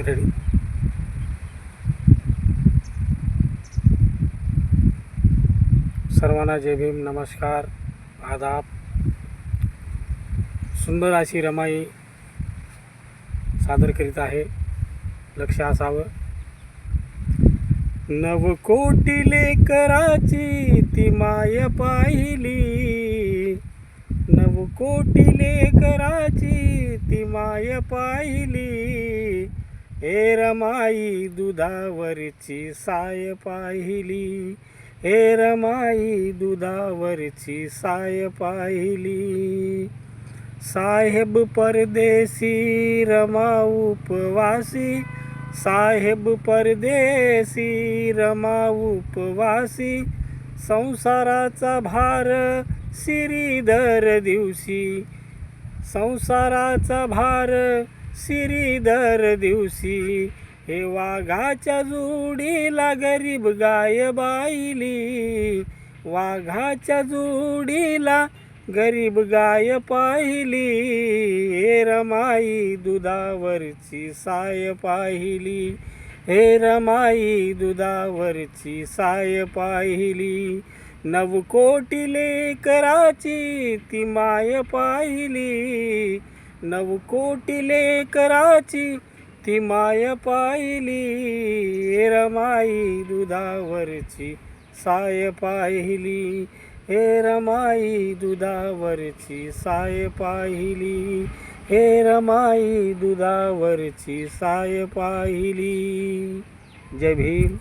Ready. सर्वांना जय भीम, नमस्कार, आदाब. सुंदर अशी रमाई सादर करीत आहे. लक्ष असावं. नवकोटी लेकराची ती माय पाहिली, नवकोटी लेकराची ती माय पाहिली. हे रमाई दुधावरची साय पाहिली, हे रमाई दुधावरची साय पाहिली. साहेब परदेसी रमा उपवासी, साहेब परदेसी रमा उपवासी. संसाराचा भार सिरीधर दिवशी, संसाराचा भार सिरीधर दिवशी. हे वाघाच्या जोडीला गरीब गाय बाईली, वाघाच्या जोडीला गरीब गाय पाहिली. हे रमाई दुधावरची साय पाहिली, हे रमाई दुधावरची साय पाहिली. नवकोटी लेकराची ती माय पाहिली, नवकोटी लेकराची ती माय पाहिली. हे रमाई दुधावरची साय पाहिली, हे रमाई दुधावरची साय पाहिली, हे रमाई दुधावरची साय पाहिली. जय भीम.